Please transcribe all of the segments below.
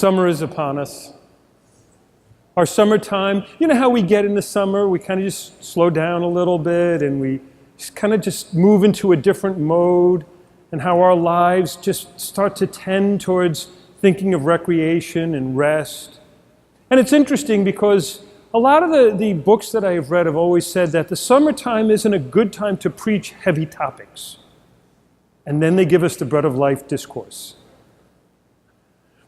Summer is upon us. Our summertime, you know how we get in the summer, we kind of just slow down a little bit and we kind of just move into a different mode, and how our lives just start to tend towards thinking of recreation and rest. And it's interesting because a lot of the books that I have read have always said that the summertime isn't a good time to preach heavy topics. And then they give us the Bread of Life discourse.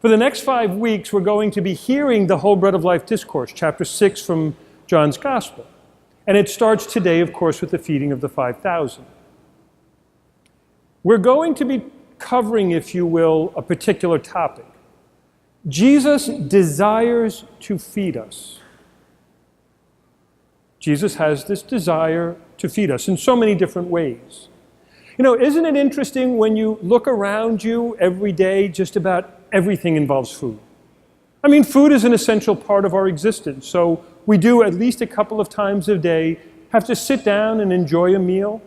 For the next 5 weeks, we're going to be hearing the whole Bread of Life discourse, chapter 6 from John's Gospel. And it starts today, of course, with the feeding of the 5,000. We're going to be covering, if you will, a particular topic. Jesus desires to feed us. Jesus has this desire to feed us in so many different ways. You know, isn't it interesting when you look around you every day, just about everything involves food? I mean, food is an essential part of our existence. So we do at least a couple of times a day have to sit down and enjoy a meal.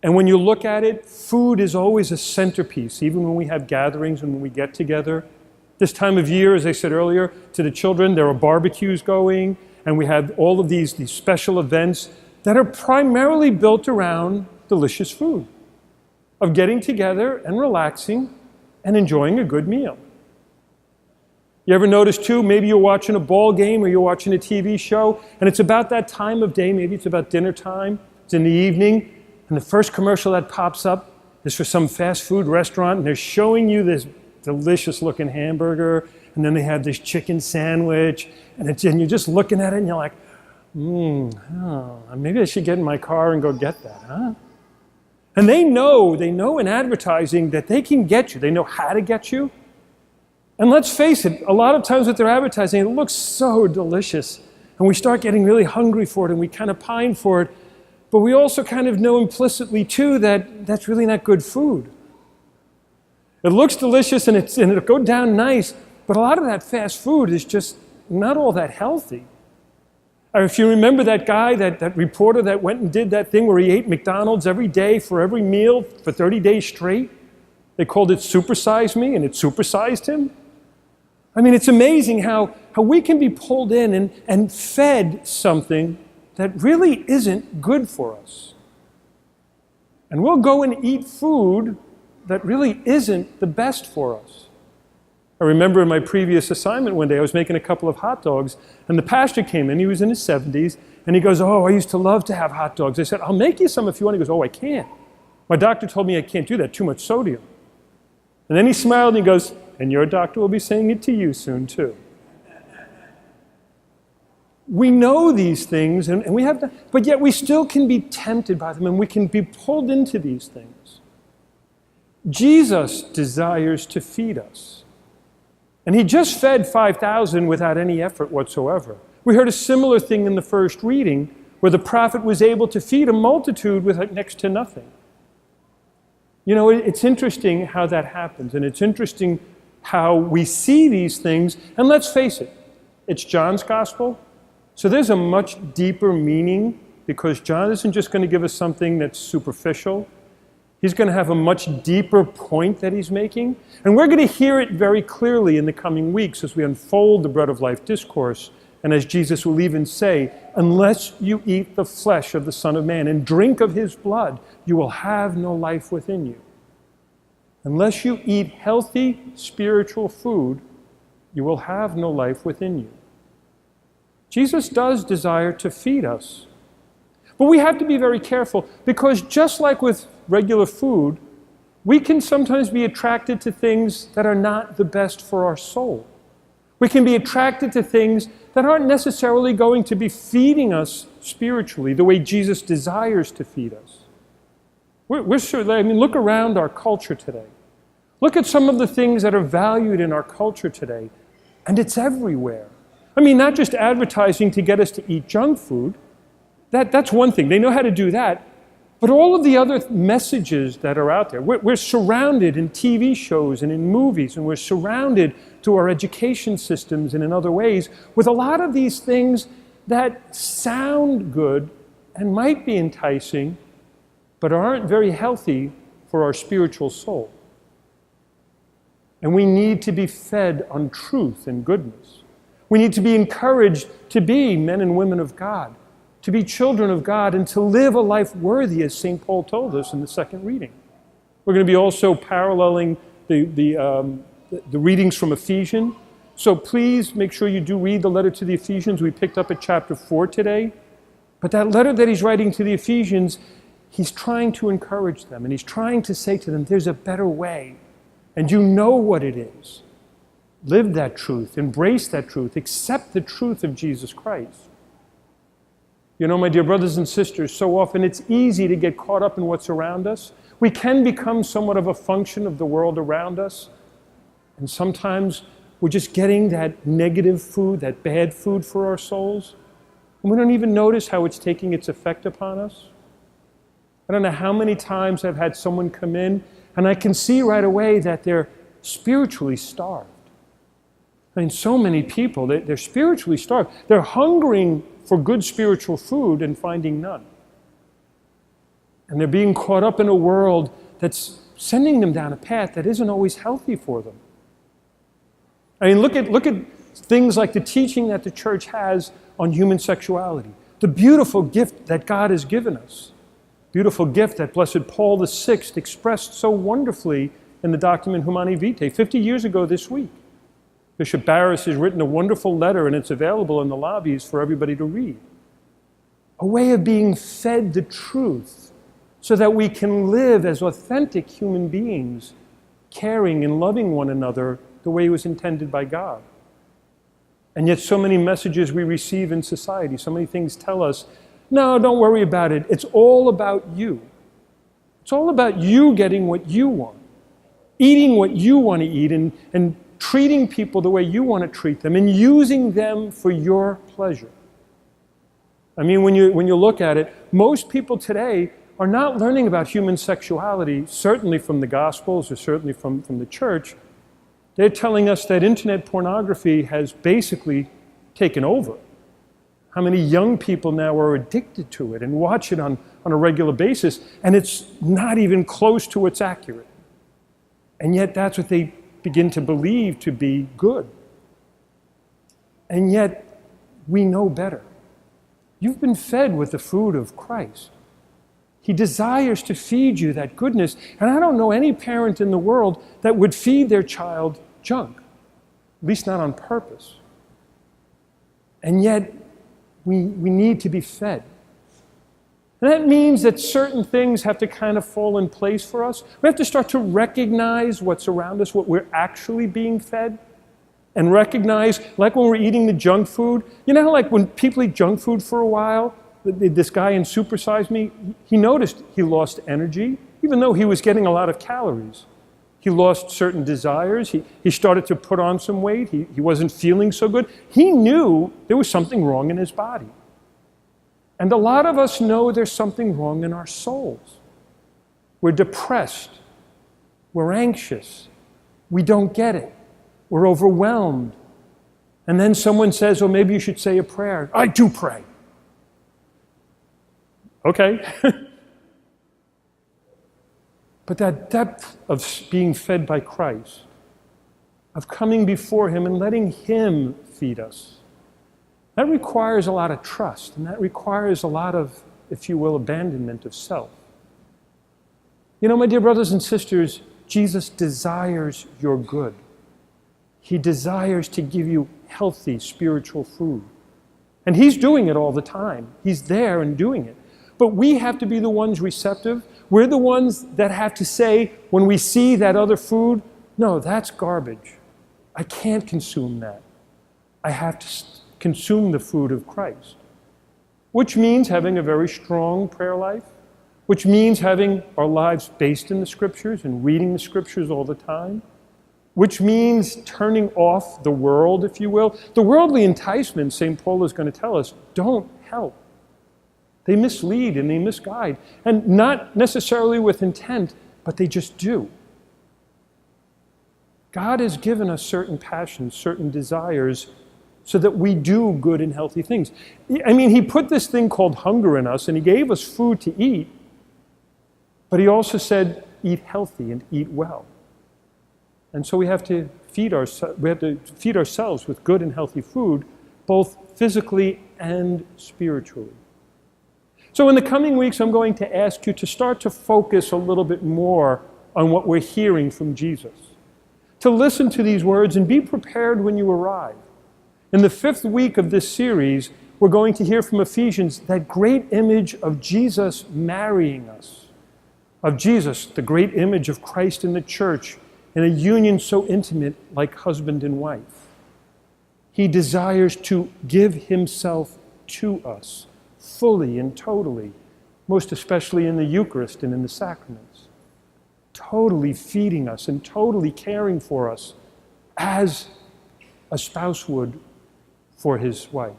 And when you look at it, food is always a centerpiece, even when we have gatherings and when we get together. This time of year, as I said earlier, to the children, there are barbecues going, and we have all of these special events that are primarily built around delicious food, of getting together and relaxing and enjoying a good meal. You ever notice too, maybe you're watching a ball game or you're watching a TV show, and it's about that time of day, maybe it's about dinner time, it's in the evening, and the first commercial that pops up is for some fast food restaurant, and they're showing you this delicious looking hamburger, and then they have this chicken sandwich, and you're just looking at it and you're like, maybe I should get in my car and go get that, huh? And they know in advertising that they can get you. They know how to get you. And let's face it, a lot of times with their advertising, it looks so delicious. And we start getting really hungry for it and we kind of pine for it. But we also kind of know implicitly too that that's really not good food. It looks delicious and it'll go down nice, but a lot of that fast food is just not all that healthy. Or if you remember that guy, that reporter that went and did that thing where he ate McDonald's every day for every meal for 30 days straight. They called it Supersize Me, and it supersized him. I mean, it's amazing how we can be pulled in and fed something that really isn't good for us. And we'll go and eat food that really isn't the best for us. I remember in my previous assignment one day, I was making a couple of hot dogs, and the pastor came in, he was in his 70s, and he goes, I used to love to have hot dogs. I said, I'll make you some if you want. He goes, I can't. My doctor told me I can't do that, too much sodium. And then he smiled and he goes, and your doctor will be saying it to you soon too. We know these things, and we have to, but yet we still can be tempted by them, and we can be pulled into these things. Jesus desires to feed us. And he just fed 5,000 without any effort whatsoever. We heard a similar thing in the first reading, where the prophet was able to feed a multitude with next to nothing. You know, it's interesting how that happens, and it's interesting how we see these things. And let's face it, it's John's gospel, so there's a much deeper meaning, because John isn't just going to give us something that's superficial. He's going to have a much deeper point that he's making. And we're going to hear it very clearly in the coming weeks as we unfold the Bread of Life discourse. And as Jesus will even say, unless you eat the flesh of the Son of Man and drink of his blood, you will have no life within you. Unless you eat healthy spiritual food, you will have no life within you. Jesus does desire to feed us. But we have to be very careful, because just like with regular food, we can sometimes be attracted to things that are not the best for our soul. We can be attracted to things that aren't necessarily going to be feeding us spiritually the way Jesus desires to feed us. We're sure, look around our culture today. Look at some of the things that are valued in our culture today, and it's everywhere. I mean, not just advertising to get us to eat junk food. That's one thing. They know how to do that. But all of the other messages that are out there, we're surrounded in TV shows and in movies, and we're surrounded through our education systems and in other ways with a lot of these things that sound good and might be enticing, but aren't very healthy for our spiritual soul. And we need to be fed on truth and goodness. We need to be encouraged to be men and women of God, to be children of God, and to live a life worthy, as St. Paul told us in the second reading. We're going to be also paralleling the readings from Ephesians. So please make sure you do read the letter to the Ephesians. We picked up at chapter 4 today. But that letter that he's writing to the Ephesians, he's trying to encourage them, and he's trying to say to them, there's a better way. And you know what it is. Live that truth, embrace that truth, accept the truth of Jesus Christ. You know, my dear brothers and sisters, so often it's easy to get caught up in what's around us. We can become somewhat of a function of the world around us. And sometimes we're just getting that negative food, that bad food for our souls. And we don't even notice how it's taking its effect upon us. I don't know how many times I've had someone come in and I can see right away that they're spiritually starved. I mean, so many people, they're spiritually starved. They're hungering for good spiritual food and finding none. And they're being caught up in a world that's sending them down a path that isn't always healthy for them. I mean, look at things like the teaching that the church has on human sexuality. The beautiful gift that God has given us. Beautiful gift that Blessed Paul VI expressed so wonderfully in the document Humanae Vitae 50 years ago this week. Bishop Barris has written a wonderful letter, and it's available in the lobbies for everybody to read. A way of being fed the truth so that we can live as authentic human beings, caring and loving one another the way it was intended by God. And yet so many messages we receive in society, so many things tell us, no, don't worry about it. It's all about you. It's all about you getting what you want, eating what you want to eat, and treating people the way you want to treat them, and using them for your pleasure. I mean, when you look at it, most people today are not learning about human sexuality, certainly from the Gospels or certainly from the church. They're telling us that internet pornography has basically taken over. How many young people now are addicted to it and watch it on a regular basis, and it's not even close to what's accurate. And yet that's what they begin to believe to be good. And yet we know better. You've been fed with the food of Christ. He desires to feed you that goodness. And I don't know any parent in the world that would feed their child junk, at least not on purpose. And yet we need to be fed. And that means that certain things have to kind of fall in place for us. We have to start to recognize what's around us, what we're actually being fed, and recognize, like when we're eating the junk food, you know how like when people eat junk food for a while, this guy in Super Size Me, he noticed he lost energy, even though he was getting a lot of calories. He lost certain desires. He started to put on some weight. He wasn't feeling so good. He knew there was something wrong in his body. And a lot of us know there's something wrong in our souls. We're depressed. We're anxious. We don't get it. We're overwhelmed. And then someone says, well, maybe you should say a prayer. I do pray. Okay. But that depth of being fed by Christ, of coming before Him and letting Him feed us, that requires a lot of trust, and that requires a lot of, if you will, abandonment of self. You know, my dear brothers and sisters, Jesus desires your good. He desires to give you healthy spiritual food. And He's doing it all the time. He's there and doing it. But we have to be the ones receptive. We're the ones that have to say, when we see that other food, no, that's garbage. I can't consume that. I have to consume the food of Christ. Which means having a very strong prayer life, which means having our lives based in the Scriptures and reading the Scriptures all the time, which means turning off the world, if you will. The worldly enticements, St. Paul is going to tell us, don't help. They mislead and they misguide, and not necessarily with intent, but they just do. God has given us certain passions, certain desires, so that we do good and healthy things. I mean, He put this thing called hunger in us, and He gave us food to eat, but He also said, eat healthy and eat well. And so we have to feed ourselves with good and healthy food, both physically and spiritually. So in the coming weeks, I'm going to ask you to start to focus a little bit more on what we're hearing from Jesus. To listen to these words and be prepared when you arrive. In the 5th week of this series, we're going to hear from Ephesians that great image of Jesus marrying us. Of Jesus, the great image of Christ in the church, in a union so intimate like husband and wife. He desires to give himself to us fully and totally, most especially in the Eucharist and in the sacraments. Totally feeding us and totally caring for us as a spouse would for his wife.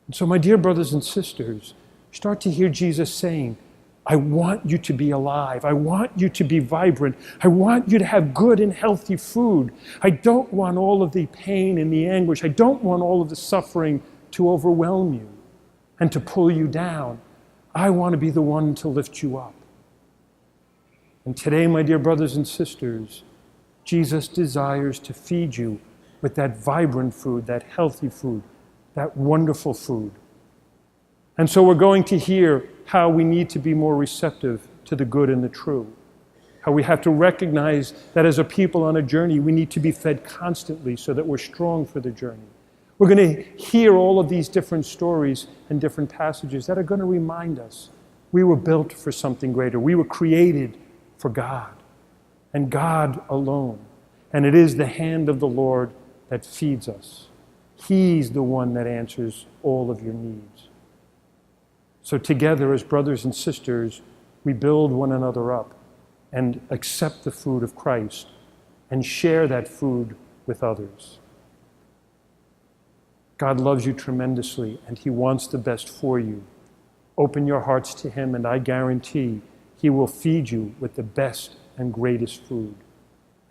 And so, my dear brothers and sisters, start to hear Jesus saying, I want you to be alive. I want you to be vibrant. I want you to have good and healthy food. I don't want all of the pain and the anguish. I don't want all of the suffering to overwhelm you and to pull you down. I want to be the one to lift you up. And today, my dear brothers and sisters, Jesus desires to feed you with that vibrant food, that healthy food, that wonderful food. And so we're going to hear how we need to be more receptive to the good and the true. How we have to recognize that as a people on a journey, we need to be fed constantly so that we're strong for the journey. We're going to hear all of these different stories and different passages that are going to remind us we were built for something greater. We were created for God and God alone. And it is the hand of the Lord that feeds us. He's the one that answers all of your needs. So together as brothers and sisters, we build one another up and accept the food of Christ and share that food with others. God loves you tremendously and he wants the best for you. Open your hearts to him and I guarantee he will feed you with the best and greatest food.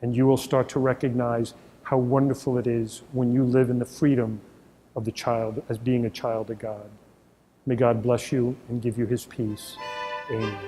And you will start to recognize how wonderful it is when you live in the freedom of the child, as being a child of God. May God bless you and give you his peace. Amen.